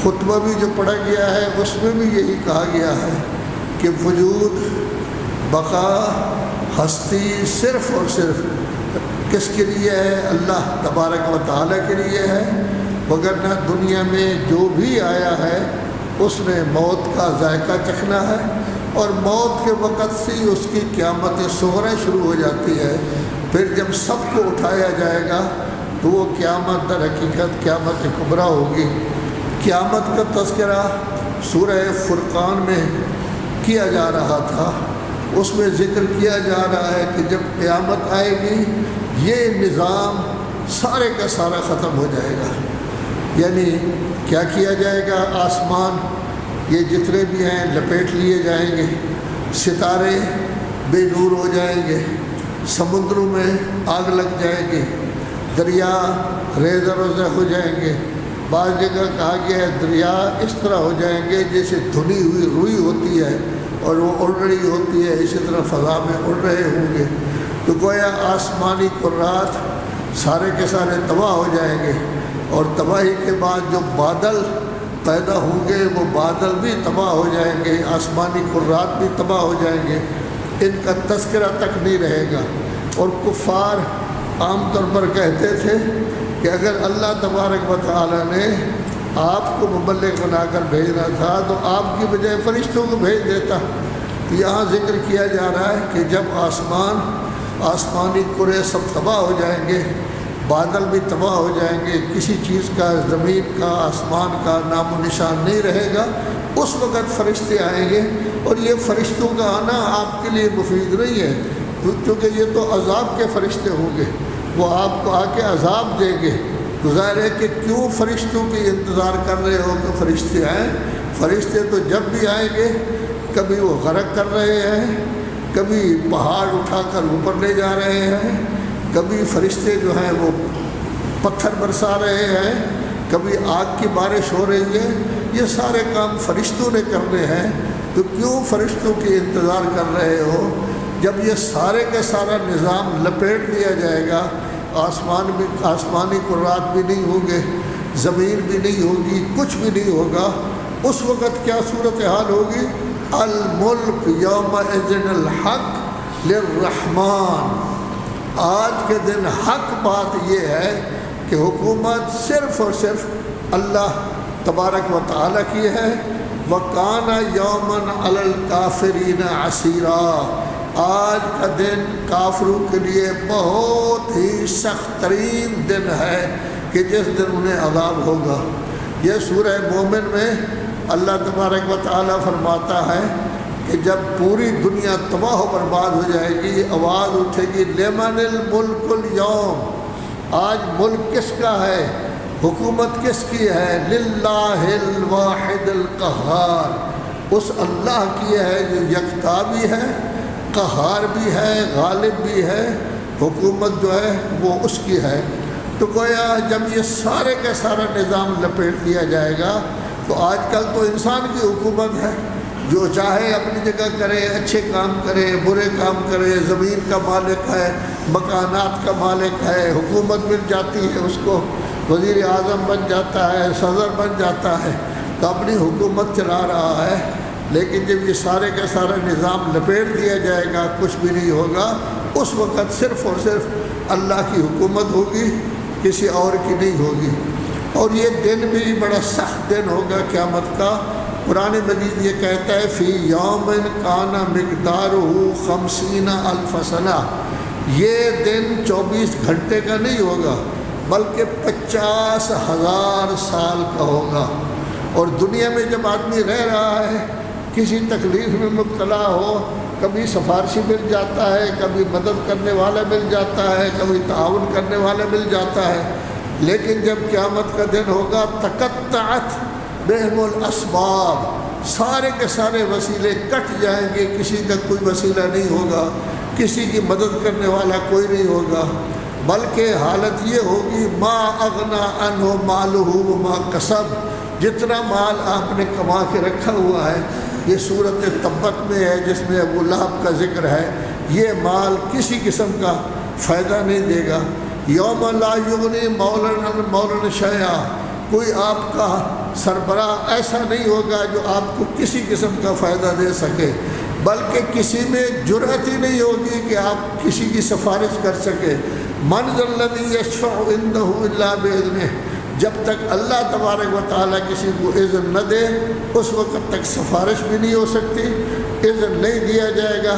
خطبہ بھی جو پڑھا گیا ہے اس میں بھی یہی کہا گیا ہے کہ وجود، بقا، ہستی صرف اور صرف کس کے لیے ہے؟ اللہ تبارک و تعالیٰ کے لیے ہے، وگرنہ دنیا میں جو بھی آیا ہے اس نے موت کا ذائقہ چکھنا ہے، اور موت کے وقت سے ہی اس کی قیامت صغری شروع ہو جاتی ہے۔ پھر جب سب کو اٹھایا جائے گا تو وہ قیامت در حقیقت قیامت کبریٰ ہوگی۔ قیامت کا تذکرہ سورہ فرقان میں کیا جا رہا تھا، اس میں ذکر کیا جا رہا ہے کہ جب قیامت آئے گی یہ نظام سارے کا سارا ختم ہو جائے گا۔ یعنی کیا کیا جائے گا؟ آسمان یہ جتنے بھی ہیں لپیٹ لیے جائیں گے، ستارے بے نور ہو جائیں گے، سمندروں میں آگ لگ جائے گی، دریا ریزہ روزہ ہو جائیں گے۔ بعض جگہ کہا گیا ہے دریا اس طرح ہو جائیں گے جیسے دھنی ہوئی روئی ہوتی ہے اور وہ اڑ رہی ہوتی ہے، اسی طرح فضا میں اڑ رہے ہوں گے۔ تو گویا آسمانی کرات سارے کے سارے تباہ ہو جائیں گے، اور تباہی کے بعد جو بادل پیدا ہوں گے وہ بادل بھی تباہ ہو جائیں گے، آسمانی کرات بھی تباہ ہو جائیں گے، ان کا تذکرہ تک نہیں رہے گا۔ اور کفار عام طور پر کہتے تھے کہ اگر اللہ تبارک و تعالیٰ نے آپ کو مبلغ بنا کر بھیجنا تھا تو آپ کی بجائے فرشتوں کو بھیج دیتا۔ تو یہاں ذکر کیا جا رہا ہے کہ جب آسمانی کرے سب تباہ ہو جائیں گے، بادل بھی تباہ ہو جائیں گے، کسی چیز کا، زمین کا، آسمان کا نام و نشان نہیں رہے گا، اس وقت فرشتے آئیں گے۔ اور یہ فرشتوں کا آنا آپ کے لیے مفید نہیں ہے، کیونکہ یہ تو عذاب کے فرشتے ہوں گے، وہ آپ کو آ کے عذاب دیں گے۔ تو ظاہر ہے کہ کیوں فرشتوں کی انتظار کر رہے ہو کہ فرشتے آئیں؟ فرشتے تو جب بھی آئیں گے، کبھی وہ غرق کر رہے ہیں، کبھی پہاڑ اٹھا کر اوپر لے جا رہے ہیں، کبھی فرشتے جو ہیں وہ پتھر برسا رہے ہیں، کبھی آگ کی بارش ہو رہی ہے، یہ سارے کام فرشتوں نے کرنے ہیں۔ تو کیوں فرشتوں کی انتظار کر رہے ہو؟ جب یہ سارے کا سارا نظام لپیٹ دیا جائے گا، آسمانی کرات بھی نہیں ہوں گے، زمین بھی نہیں ہوگی، کچھ بھی نہیں ہوگا، اس وقت کیا صورتحال ہوگی؟ الملک یومئذ الحق للرحمن۔ آج کے دن حق بات یہ ہے کہ حکومت صرف اور صرف اللہ تبارک و تعالیٰ کی ہے۔ وَكَانَ يَوْمًا عَلَى الْكَافِرِينَ عَسِيرًا۔ آج کا دن کافروں کے لیے بہت ہی سخت ترین دن ہے کہ جس دن انہیں عذاب ہوگا۔ یہ سورہ مومن میں اللہ تبارک و تعالیٰ فرماتا ہے کہ جب پوری دنیا تباہ و برباد ہو جائے گی، آواز اٹھے گی لمن الملک اليوم، آج ملک کس کا ہے، حکومت کس کی ہے؟ للہ الواحد القہار، اس اللہ کی ہے جو یکتا بھی ہے، قہار بھی ہے، غالب بھی ہے، حکومت جو ہے وہ اس کی ہے۔ تو گویا جب یہ سارے کا سارا نظام لپیٹ دیا جائے گا تو آج کل تو انسان کی حکومت ہے، جو چاہے اپنی جگہ کرے، اچھے کام کرے، برے کام کرے، زمین کا مالک ہے، مکانات کا مالک ہے، حکومت مل جاتی ہے اس کو، وزیر اعظم بن جاتا ہے، صدر بن جاتا ہے، تو اپنی حکومت چلا رہا ہے۔ لیکن جب یہ سارے کا سارا نظام لپیٹ دیا جائے گا، کچھ بھی نہیں ہوگا، اس وقت صرف اور صرف اللہ کی حکومت ہوگی، کسی اور کی نہیں ہوگی۔ اور یہ دن بھی بڑا سخت دن ہوگا قیامت کا۔ قرآن مجید یہ کہتا ہے فی یوم کان مقدارہ 50,000 سنہ، یہ دن 24 گھنٹے کا نہیں ہوگا بلکہ 50,000 سال کا ہوگا۔ اور دنیا میں جب آدمی رہ رہا ہے، کسی تکلیف میں مبتلا ہو، کبھی سفارشی مل جاتا ہے، کبھی مدد کرنے والا مل جاتا ہے، کبھی تعاون کرنے والا مل جاتا ہے، لیکن جب قیامت کا دن ہوگا تقطعت بہم الاسباب، سارے کے سارے وسیلے کٹ جائیں گے، کسی کا کوئی وسیلہ نہیں ہوگا، کسی کی مدد کرنے والا کوئی نہیں ہوگا، بلکہ حالت یہ ہوگی ما اغنی عنہ مالہ وما کسب، جتنا مال آپ نے کما کے رکھا ہوا ہے، یہ صورت تبت میں ہے جس میں ابو لہب کا ذکر ہے، یہ مال کسی قسم کا فائدہ نہیں دے گا۔ یوم لا یغنی مولا عن مولا شیئا، کوئی آپ کا سربراہ ایسا نہیں ہوگا جو آپ کو کسی قسم کا فائدہ دے سکے، بلکہ کسی میں جرأت ہی نہیں ہوگی کہ آپ کسی کی سفارش کر سکے۔ من ذا الذی یشفع عندہ الا بإذنہ، جب تک اللہ تبارک و تعالیٰ کسی کو اذن نہ دے اس وقت تک سفارش بھی نہیں ہو سکتی، اذن نہیں دیا جائے گا۔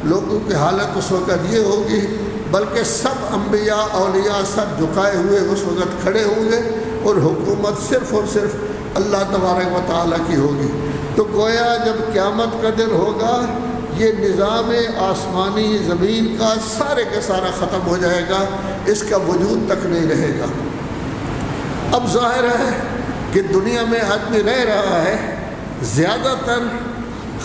لوگوں کی حالت اس وقت یہ ہوگی، بلکہ سب انبیاء اولیاء سب جھکائے ہوئے اس وقت کھڑے ہوں گے اور حکومت صرف اور صرف اللہ تبارک و تعالیٰ کی ہوگی۔ تو گویا جب قیامت کا دن ہوگا یہ نظام آسمانی زمین کا سارے کا سارا ختم ہو جائے گا، اس کا وجود تک نہیں رہے گا۔ اب ظاہر ہے کہ دنیا میں آدمی رہ رہا ہے، زیادہ تر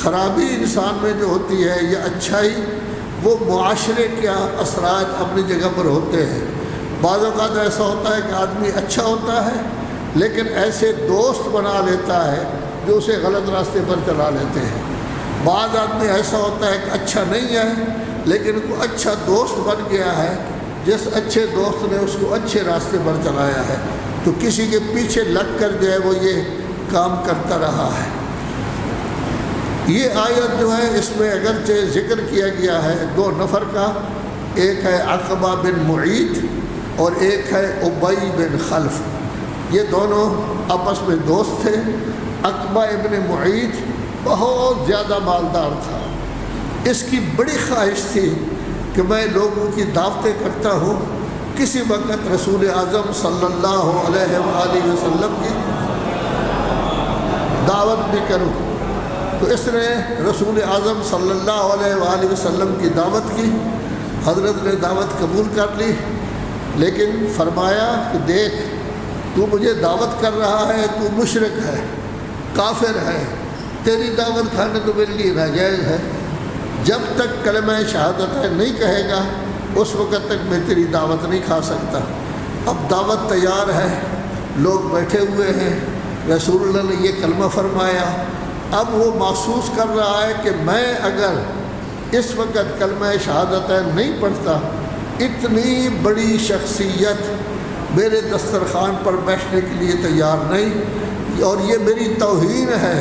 خرابی انسان میں جو ہوتی ہے یا اچھائی وہ معاشرے کے اثرات اپنی جگہ پر ہوتے ہیں۔ بعض اوقات ایسا ہوتا ہے کہ آدمی اچھا ہوتا ہے لیکن ایسے دوست بنا لیتا ہے جو اسے غلط راستے پر چلا لیتے ہیں۔ بعض آدمی ایسا ہوتا ہے کہ اچھا نہیں ہے لیکن کوئی اچھا دوست بن گیا ہے، جس اچھے دوست نے اس کو اچھے راستے پر چلایا ہے، تو کسی کے پیچھے لگ کر جو ہے وہ یہ کام کرتا رہا ہے۔ یہ آیت جو ہے اس میں اگرچہ ذکر کیا گیا ہے دو نفر کا، ایک ہے عقبہ بن معیط اور ایک ہے ابی بن خلف، یہ دونوں آپس میں دوست تھے۔ عقبہ ابن معیط بہت زیادہ مالدار تھا، اس کی بڑی خواہش تھی کہ میں لوگوں کی دعوتیں کرتا ہوں، کسی وقت رسول اعظم صلی اللہ علیہ وآلہ وسلم کی دعوت بھی کروں۔ تو اس نے رسول اعظم صلی اللہ علیہ وآلہ وسلم کی دعوت کی، حضرت نے دعوت قبول کر لی، لیکن فرمایا کہ دیکھ تو مجھے دعوت کر رہا ہے، تو مشرک ہے، کافر ہے، تیری دعوت کھانے تو میرے لیے ناجائز ہے، جب تک کلمہ شہادت نہیں کہے گا اس وقت تک میں تیری دعوت نہیں کھا سکتا۔ اب دعوت تیار ہے، لوگ بیٹھے ہوئے ہیں، رسول اللہ نے یہ کلمہ فرمایا، اب وہ محسوس کر رہا ہے کہ میں اگر اس وقت کلمہ شہادت نہیں پڑھتا، اتنی بڑی شخصیت میرے دسترخوان پر بیٹھنے کے لیے تیار نہیں، اور یہ میری توہین ہے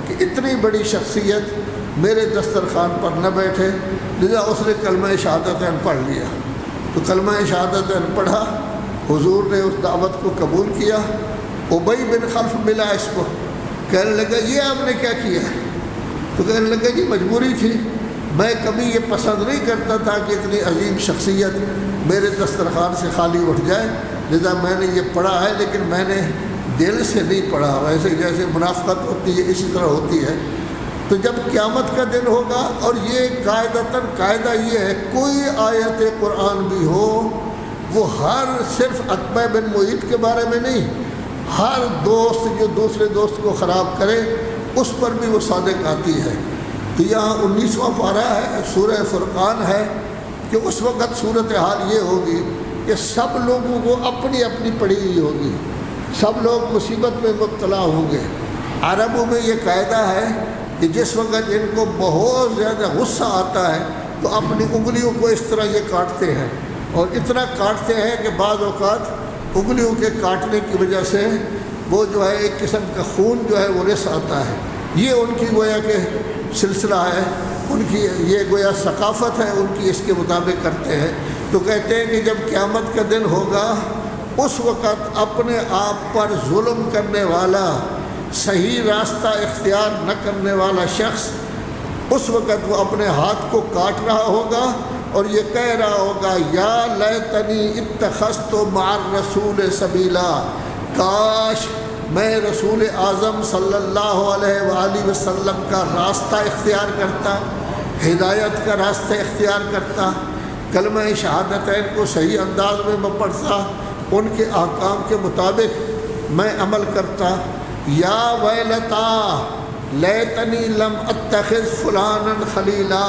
کہ اتنی بڑی شخصیت میرے دسترخوان پر نہ بیٹھے، لذا اس نے کلمہ شہادتین پڑھ لیا۔ تو کلمہ شہادتین پڑھا، حضور نے اس دعوت کو قبول کیا۔ ابی بن خلف ملا اس کو، کہنے لگا یہ آپ نے کیا کیا؟ تو کہنے لگا جی مجبوری تھی، میں کبھی یہ پسند نہیں کرتا تھا کہ اتنی عظیم شخصیت میرے دسترخوان سے خالی اٹھ جائے، لذا میں نے یہ پڑھا ہے، لیکن میں نے دل سے نہیں پڑھا، ویسے جیسے منافقت ہوتی ہے اسی طرح ہوتی ہے۔ تو جب قیامت کا دن ہوگا، اور یہ قاعدہ یہ ہے کوئی آیت قرآن بھی ہو وہ صرف عقبہ بن معیط کے بارے میں نہیں، ہر دوست جو دوسرے دوست کو خراب کرے اس پر بھی وہ صادق آتی ہے۔ تو یہاں 19واں پارہ ہے، سورہ فرقان ہے، کہ اس وقت صورتحال یہ ہوگی کہ سب لوگوں کو اپنی اپنی پڑی ہوئی ہوگی، سب لوگ مصیبت میں مبتلا ہوں گے۔ عربوں میں یہ قاعدہ ہے کہ جس وقت ان کو بہت زیادہ غصہ آتا ہے تو اپنی انگلیوں کو اس طرح یہ کاٹتے ہیں، اور اتنا کاٹتے ہیں کہ بعض اوقات انگلیوں کے کاٹنے کی وجہ سے وہ جو ہے ایک قسم کا خون جو ہے وہ رس آتا ہے۔ یہ ان کی گویا کہ سلسلہ ہے، ان کی یہ گویا ثقافت ہے، ان کی اس کے مطابق کرتے ہیں۔ تو کہتے ہیں کہ جب قیامت کا دن ہوگا اس وقت اپنے آپ پر ظلم کرنے والا، صحیح راستہ اختیار نہ کرنے والا شخص، اس وقت وہ اپنے ہاتھ کو کاٹ رہا ہوگا اور یہ کہہ رہا ہوگا یا لیتنی اتخذت مع الرسول سبیلا، کاش میں رسول اعظم صلی اللہ علیہ وآلہ وسلم کا راستہ اختیار کرتا، ہدایت کا راستہ اختیار کرتا، کلمہ شہادتین کو صحیح انداز میں پڑھتا، ان کے احکام کے مطابق میں عمل کرتا۔ یا ویلتا لیتنی لم اتخذ فلانا خلیلا،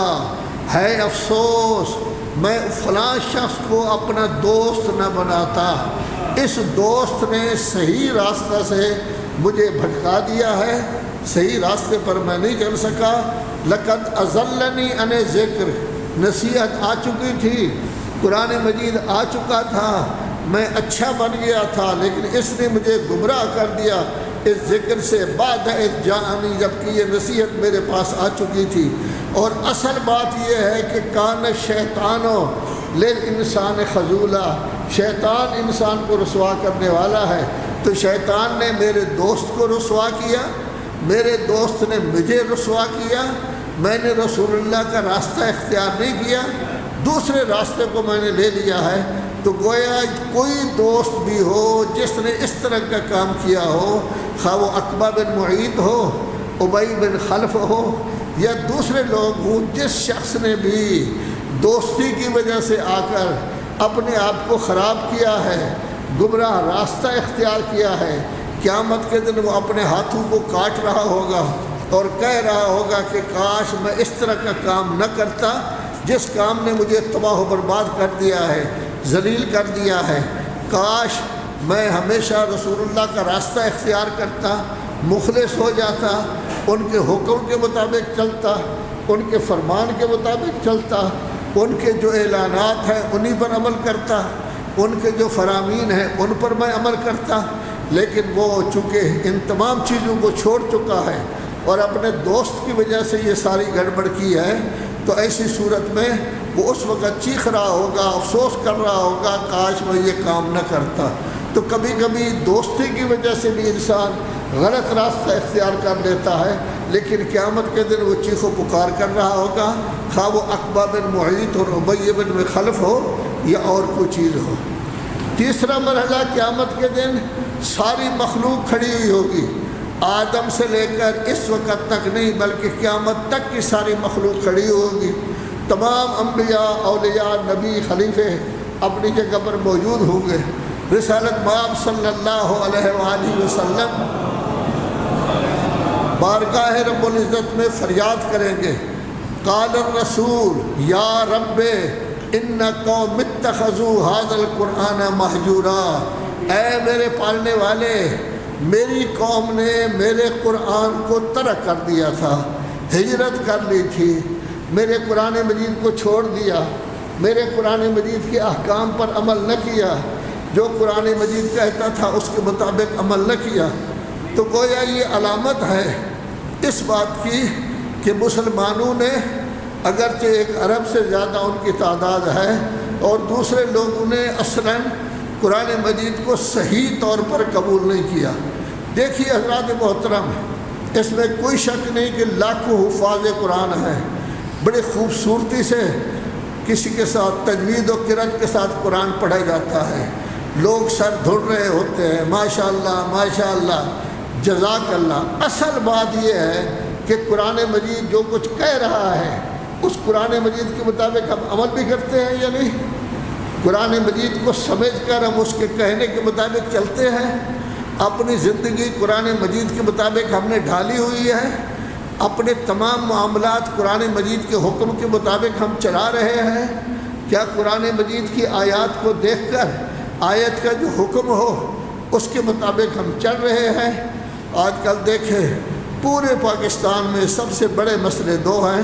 ہے افسوس میں فلاں شخص کو اپنا دوست نہ بناتا، اس دوست نے صحیح راستہ سے مجھے بھٹکا دیا ہے، صحیح راستے پر میں نہیں چل سکا۔ لقد اضلنی عن ذکر، نصیحت آ چکی تھی، قرآن مجید آ چکا تھا، میں اچھا بن گیا تھا لیکن اس نے مجھے گمراہ کر دیا اس ذکر سے بعد اذ جاءنی، جبکہ یہ نصیحت میرے پاس آ چکی تھی۔ اور اصل بات یہ ہے کہ کان الشیطان للانسان خذولا، شیطان انسان کو رسوا کرنے والا ہے۔ تو شیطان نے میرے دوست کو رسوا کیا، میرے دوست نے مجھے رسوا کیا، میں نے رسول اللہ کا راستہ اختیار نہیں کیا، دوسرے راستے کو میں نے لے لیا ہے۔ تو گویا کوئی دوست بھی ہو جس نے اس طرح کا کام کیا ہو، خواہ وہ عقبہ بن معیط ہو، ابی بن خلف ہو یا دوسرے لوگ ہوں، جس شخص نے بھی دوستی کی وجہ سے آ کر اپنے آپ کو خراب کیا ہے، گمراہ راستہ اختیار کیا ہے، قیامت کے دن وہ اپنے ہاتھوں کو کاٹ رہا ہوگا اور کہہ رہا ہوگا کہ کاش میں اس طرح کا کام نہ کرتا جس کام نے مجھے تباہ و برباد کر دیا ہے، ذلیل کر دیا ہے۔ کاش میں ہمیشہ رسول اللہ کا راستہ اختیار کرتا، مخلص ہو جاتا، ان کے حکم کے مطابق چلتا، ان کے فرمان کے مطابق چلتا، ان کے جو اعلانات ہیں انہی پر عمل کرتا، ان کے جو فرامین ہیں ان پر میں عمل کرتا۔ لیکن وہ چونکہ ان تمام چیزوں کو چھوڑ چکا ہے اور اپنے دوست کی وجہ سے یہ ساری گڑبڑ کی ہے، تو ایسی صورت میں وہ اس وقت چیخ رہا ہوگا، افسوس کر رہا ہوگا، کاش میں یہ کام نہ کرتا۔ تو کبھی کبھی دوستی کی وجہ سے بھی انسان غلط راستہ اختیار کر لیتا ہے، لیکن قیامت کے دن وہ چیخ و پکار کر رہا ہوگا، خواہ وہ عقبہ بن معیط اور ابی بن خلف ہو یا اور کوئی چیز ہو۔ تیسرا مرحلہ، قیامت کے دن ساری مخلوق کھڑی ہوئی ہوگی، آدم سے لے کر اس وقت تک نہیں بلکہ قیامت تک کی ساری مخلوق کھڑی ہوگی۔ تمام انبیاء، اولیاء، نبی، خلیفے اپنی جگہ پر موجود ہوں گے۔ رسالت مآب صلی اللہ علیہ وآلہ وسلم بارگاہ رب العزت میں فریاد کریں گے، قال الرسول یا رب ان قوم اتخذوا ھذا القرآن مہجورا، اے میرے پالنے والے، میری قوم نے میرے قرآن کو ترک کر دیا تھا، ہجرت کر لی تھی، میرے قرآن مجید کو چھوڑ دیا، میرے قرآن مجید کے احکام پر عمل نہ کیا، جو قرآن مجید کہتا تھا اس کے مطابق عمل نہ کیا۔ تو گویا یہ علامت ہے اس بات کی کہ مسلمانوں نے اگرچہ ایک ارب سے زیادہ ان کی تعداد ہے اور دوسرے لوگوں نے اصلاً قرآن مجید کو صحیح طور پر قبول نہیں کیا۔ دیکھیے حضرات محترم، اس میں کوئی شک نہیں کہ لاکھوں حفاظ قرآن ہیں، بڑی خوبصورتی سے کسی کے ساتھ تجوید و قرأت کے ساتھ قرآن پڑھا جاتا ہے، لوگ سر دھڑ رہے ہوتے ہیں، ماشاءاللہ ماشاءاللہ جزاک اللہ۔ اصل بات یہ ہے کہ قرآن مجید جو کچھ کہہ رہا ہے اس قرآن مجید کے مطابق ہم عمل بھی کرتے ہیں یا نہیں؟ قرآن مجید کو سمجھ کر ہم اس کے کہنے کے مطابق چلتے ہیں، اپنی زندگی قرآن مجید کے مطابق ہم نے ڈھالی ہوئی ہے، اپنے تمام معاملات قرآن مجید کے حکم کے مطابق ہم چلا رہے ہیں۔ کیا قرآن مجید کی آیات کو دیکھ کر آیت کا جو حکم ہو اس کے مطابق ہم چل رہے ہیں؟ آج کل دیکھیں پورے پاکستان میں سب سے بڑے مسئلے دو ہیں،